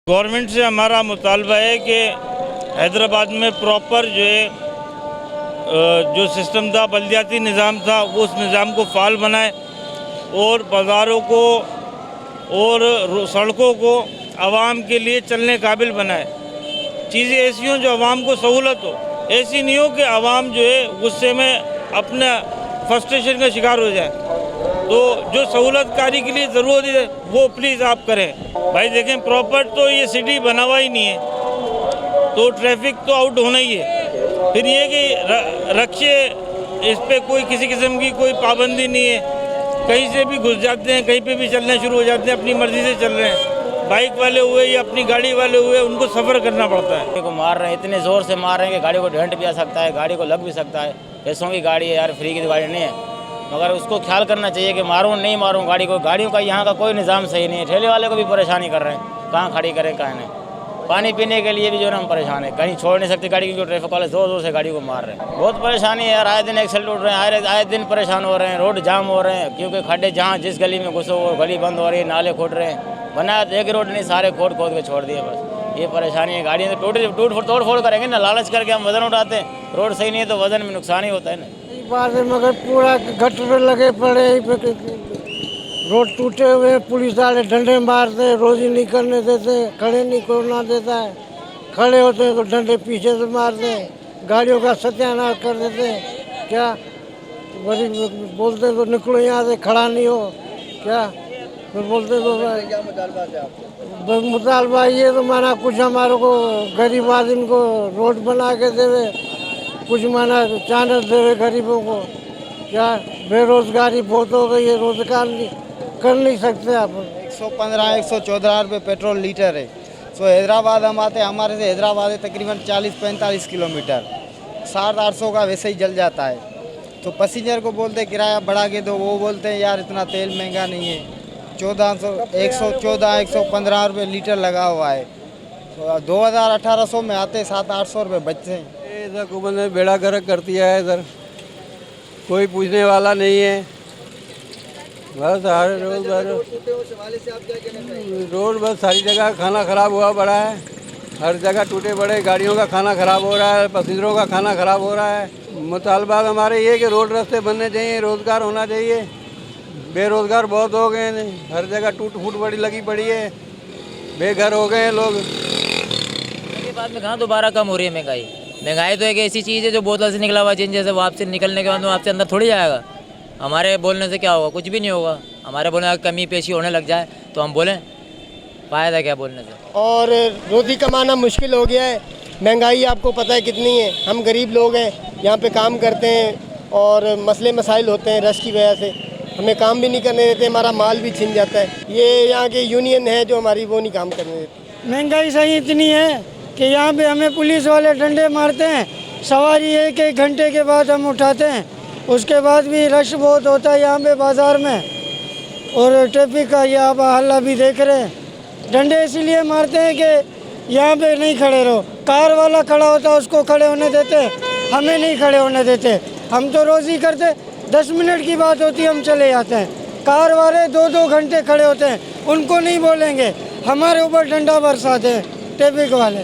Government से हमारा मुतालबा है कि हैदराबाद में प्रॉपर जो है जो सिस्टम था, बल्दियाती निज़ाम था, वो उस निज़ाम को फ़ाल बनाए और बाज़ारों को और सड़कों को आवाम के लिए चलने काबिल बनाए। चीज़ें ऐसी हों जो आवाम को सहूलत हो, ऐसी नहीं हो कि आवाम जो है गुस्से में अपना फ्रस्ट्रेशन का शिकार हो जाए। तो जो सहूलतकारी के लिए ज़रूरत है वो प्लीज़ आप करें। भाई देखें, प्रॉपर तो ये सिटी बना हुआ ही नहीं है, तो ट्रैफिक तो आउट होना ही है। फिर ये कि रक्षे, इस पे कोई किसी किस्म की कोई पाबंदी नहीं है, कहीं से भी घुस जाते हैं, कहीं पे भी चलना शुरू हो जाते हैं, अपनी मर्ज़ी से चल रहे हैं। बाइक वाले हुए या अपनी गाड़ी वाले हुए, उनको सफ़र करना पड़ता है। को मार रहे हैं, इतने ज़ोर से मार रहे हैं कि गाड़ी को ढंट भी आ सकता है, गाड़ी को लग भी सकता है। पैसों की गाड़ी है यार, फ्री की तो गाड़ी नहीं है। मगर उसको ख्याल करना चाहिए कि मारूं नहीं मारूं गाड़ी को। गाड़ियों का यहाँ का कोई निज़ाम सही नहीं है। ठेले वाले को भी परेशानी कर रहे हैं, कहाँ खड़ी करें कहाँ नहीं। पानी पीने के लिए भी जो है हम परेशान है, कहीं छोड़ नहीं सकते गाड़ी, क्योंकि ट्रैफिक वाले ज़ोर ज़ोर से गाड़ी को मार रहे हैं। बहुत परेशानी है यार, आए दिन एक्सीडेंट उठ रहे हैं, आए दिन परेशान हो रहे हैं, रोड जाम हो रहे हैं, क्योंकि खड्डे जहाँ जिस गली में घुसो वो गली बंद हो रही है, नाले खोद रहे हैं। बनाया तो एक रोड नहीं, सारे खोद खोद के छोड़ दिए। बस ये परेशानी है। गाड़ियाँ तो तोड़ फोड़ करेंगे ना, लालच करके हम वजन उठाते हैं। रोड सही नहीं है तो वजन में नुकसान ही होता है ना। बात है, मगर पूरा गटर लगे पड़े, रोड टूटे हुए, पुलिस वाले डंडे मारते, रोजी नहीं करने देते, खड़े नहीं करना देता है। खड़े होते हैं तो डंडे पीछे से मारते हैं, गाड़ियों का सत्यानाश कर देते हैं। क्या बोलते तो निकलो यहाँ से, खड़ा नहीं हो क्या, तो बोलते तो मुतालबा ये तो माना कुछ हमारे को गरीब आदमी को रोड बना के देवे, कुछ माना चांस देवे गरीबों को। क्या बेरोजगारी बहुत हो गई है, रोजगार कर नहीं सकते आप। 115-114 रुपये पेट्रोल लीटर है। सो हैदराबाद हम आते हैं, हमारे से हैदराबाद है तकरीबन 40-45 किलोमीटर, 700-800 का वैसे ही जल जाता है। तो पैसेंजर को बोलते हैं किराया बढ़ा के दो, वो बोलते हैं यार इतना तेल महंगा नहीं है, 114-115 रुपये लीटर लगा हुआ है। तो 2000-1800 में आते 700-800 रुपये बचते हैं। इधर हुकूमत ने बेड़ा गर्क कर दिया है, इधर कोई पूछने वाला नहीं है। बस हर रोड बस सारी जगह खाना ख़राब हुआ पड़ा है, हर जगह टूटे पड़े, गाड़ियों का खाना ख़राब हो रहा है, पैसेंजरों का खाना ख़राब हो रहा है। मुतालबा हमारे ये कि रोड रास्ते बनने चाहिए, रोज़गार होना चाहिए। बेरोज़गार बहुत हो गए हैं, हर जगह टूट फूट बड़ी लगी पड़ी है, बेघर हो गए हैं लोग। ये बाद में कहाँ दोबारा कम हो रही है महंगाई। महंगाई तो एक ऐसी चीज़ है जो बोतल से निकला हुआ जिन जैसे वापसी निकलने के बाद आपसे अंदर थोड़ी जाएगा। हमारे बोलने से क्या होगा, कुछ भी नहीं होगा। हमारे बोलने का कमी पेशी होने लग जाए तो हम बोलें, फ़ायदा क्या बोलने से। और रोटी कमाना मुश्किल हो गया है। महंगाई आपको पता है कितनी है। हम गरीब लोग हैं, यहाँ पे काम करते हैं और मसले मसाइल होते हैं, रश की वजह से हमें काम भी नहीं करने देते, हमारा माल भी छिन जाता है। ये यहाँ के यूनियन है जो हमारी, वो नहीं काम करने देती। महंगाई सही इतनी है कि यहाँ पे हमें पुलिस वाले डंडे मारते हैं, सवारी एक घंटे के बाद हम उठाते हैं, उसके बाद भी रश बहुत होता है यहाँ पे बाज़ार में। और ट्रैफिक का ये आप हल्ला भी देख रहे हैं। डंडे इसीलिए मारते हैं कि यहाँ पे नहीं खड़े रहो। कार वाला खड़ा होता है उसको खड़े होने देते, हमें नहीं खड़े होने देते। हम तो रोज़ ही करते, 10 मिनट की बात होती है हम चले जाते हैं। कार वाले 2-2 घंटे खड़े होते हैं, उनको नहीं बोलेंगे, हमारे ऊपर डंडा बरसाते हैं ट्रैफिक वाले।